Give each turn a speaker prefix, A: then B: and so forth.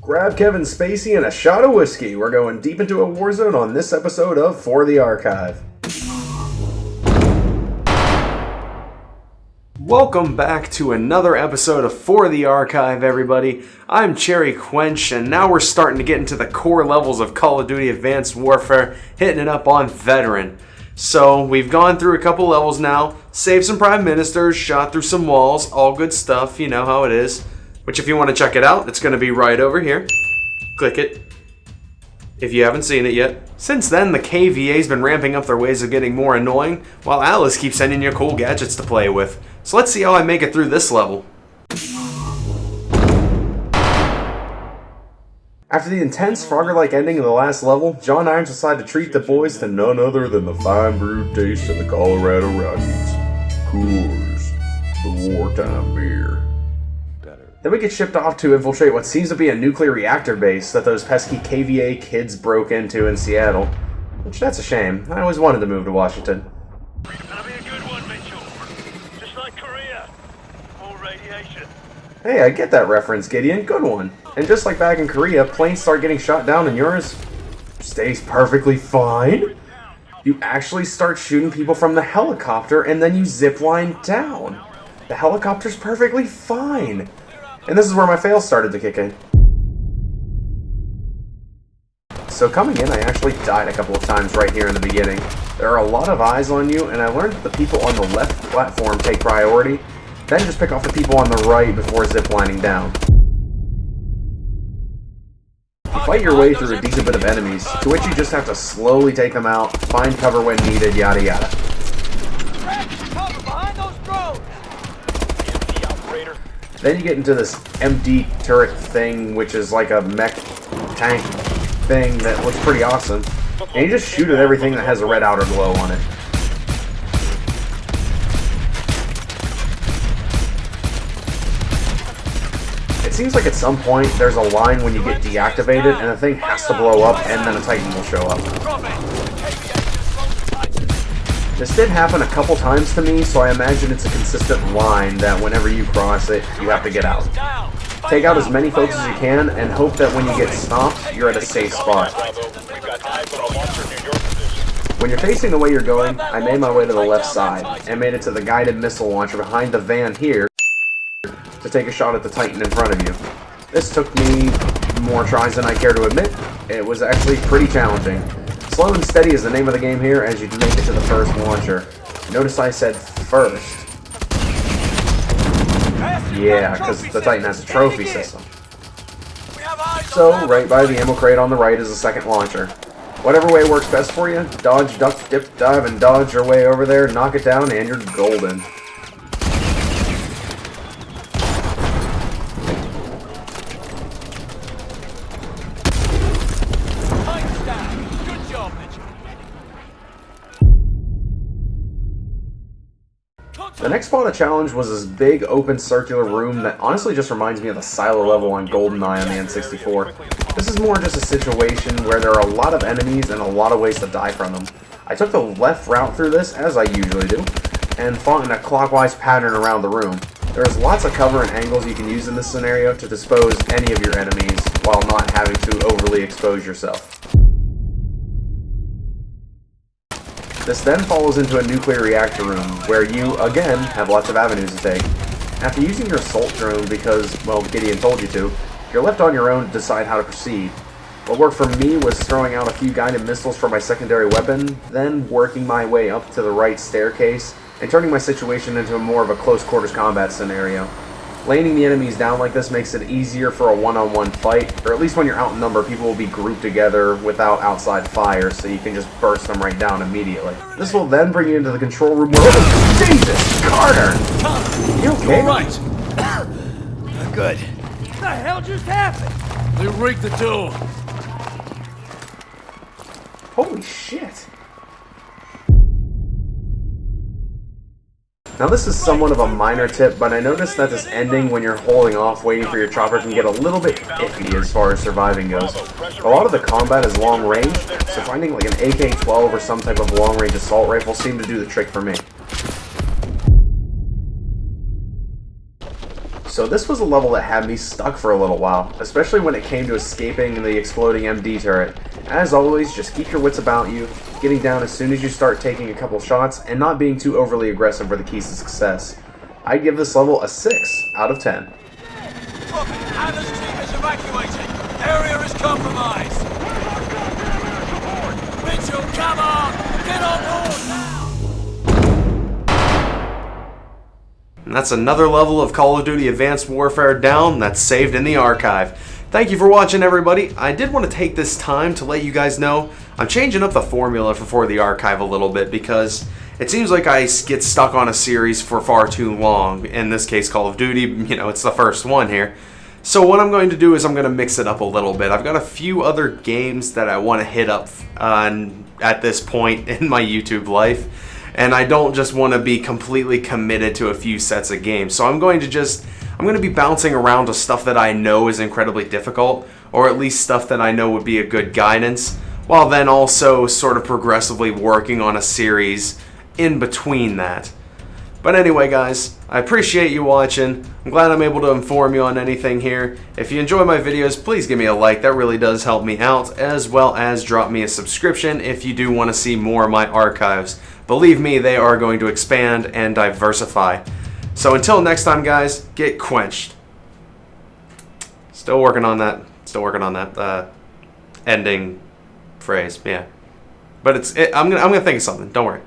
A: Grab Kevin Spacey and a shot of whiskey. We're going deep into a war zone on this episode of For the Archive. Welcome back to another episode of For the Archive, everybody. I'm Cherry Quench, and now we're starting to get into the core levels of Call of Duty Advanced Warfare, hitting it up on Veteran. So, we've gone through a couple levels now, saved some Prime Ministers, shot through some walls, all good stuff, you know how it is. Which, if you want to check it out, it's going to be right over here. Click it, if you haven't seen it yet. Since then, the KVA's been ramping up their ways of getting more annoying, while Alice keeps sending you cool gadgets to play with. So let's see how I make it through this level. After the intense Frogger-like ending of the last level, John Irons decided to treat the boys to none other than the fine brewed taste of the Colorado Rockies. Coors, the wartime beer. Then we get shipped off to infiltrate what seems to be a nuclear reactor base that those pesky KVA kids broke into in Seattle. Which, that's a shame. I always wanted to move to Washington.
B: That'll be a good one, Mitchell. Just like Korea. More radiation.
A: Hey, I get that reference, Gideon. Good one. And just like back in Korea, planes start getting shot down and yours stays perfectly fine. You actually start shooting people from the helicopter and then you zipline down. The helicopter's perfectly fine. And this is where my fails started to kick in. So coming in, I actually died a couple of times right here in the beginning. There are a lot of eyes on you, and I learned that the people on the left platform take priority, then just pick off the people on the right before ziplining down. You fight your way through a decent bit of enemies, to which you just have to slowly take them out, find cover when needed, yada yada. Then you get into this empty turret thing, which is like a mech tank thing that looks pretty awesome. And you just shoot at everything that has a red outer glow on it. It seems like at some point there's a line when you get deactivated and the thing has to blow up and then a Titan will show up. This did happen a couple times to me, so I imagine it's a consistent line that whenever you cross it, you have to get out. Take out as many folks as you can, and hope that when you get stopped, you're at a safe spot. When you're facing the way you're going, I made my way to the left side, and made it to the guided missile launcher behind the van here to take a shot at the Titan in front of you. This took me more tries than I care to admit. It was actually pretty challenging. Slow and steady is the name of the game here as you make it to the first launcher. Notice I said first. Yeah, because the Titan has a trophy system. So, right by the ammo crate on the right is the second launcher. Whatever way works best for you, dodge, duck, dip, dive, and dodge your way over there, knock it down, and you're golden. The next spot of challenge was this big open circular room that honestly just reminds me of the silo level on GoldenEye on the N64. This is more just a situation where there are a lot of enemies and a lot of ways to die from them. I took the left route through this, as I usually do, and fought in a clockwise pattern around the room. There's lots of cover and angles you can use in this scenario to dispose any of your enemies while not having to overly expose yourself. This then follows into a nuclear reactor room, where you, again, have lots of avenues to take. After using your assault drone because, well, Gideon told you to, you're left on your own to decide how to proceed. What worked for me was throwing out a few guided missiles for my secondary weapon, then working my way up to the right staircase, and turning my situation into more of a close-quarters combat scenario. Laning the enemies down like this makes it easier for a one-on-one fight, or at least when you're outnumbered, people will be grouped together without outside fire, so you can just burst them right down immediately. This will then bring you into the control room where... Oh, Jesus! Carter! You okay?
C: All right. Good.
B: What the hell just happened?
C: They rigged the door.
A: Holy shit! Now this is somewhat of a minor tip, but I noticed that this ending when you're holding off waiting for your chopper can get a little bit iffy as far as surviving goes. A lot of the combat is long range, so finding like an AK-12 or some type of long range assault rifle seemed to do the trick for me. So this was a level that had me stuck for a little while, especially when it came to escaping the exploding MD turret. As always, just keep your wits about you, getting down as soon as you start taking a couple shots, and not being too overly aggressive were the keys to success. I'd give this level a 6 out of 10.
C: Copy. Anna's team is evacuating. Area is compromised. Mitchell, come on! Get on board now!
D: And that's another level of Call of Duty Advanced Warfare down that's saved in the archive. Thank you for watching, everybody. I did want to take this time to let you guys know I'm changing up the formula for the archive a little bit because it seems like I get stuck on a series for far too long. In this case, Call of Duty, you know, it's the first one here. So what I'm going to do is I'm going to mix it up a little bit. I've got a few other games that I want to hit up at this point in my YouTube life. And I don't just want to be completely committed to a few sets of games. So I'm going to be bouncing around to stuff that I know is incredibly difficult, or at least stuff that I know would be a good guidance, while then also sort of progressively working on a series in between that. But anyway, guys, I appreciate you watching. I'm glad I'm able to inform you on anything here. If you enjoy my videos, please give me a like. That really does help me out, as well as drop me a subscription if you do want to see more of my archives. Believe me, they are going to expand and diversify. So until next time, guys, get quenched. Still working on that. Ending phrase. Yeah, but I'm gonna think of something. Don't worry.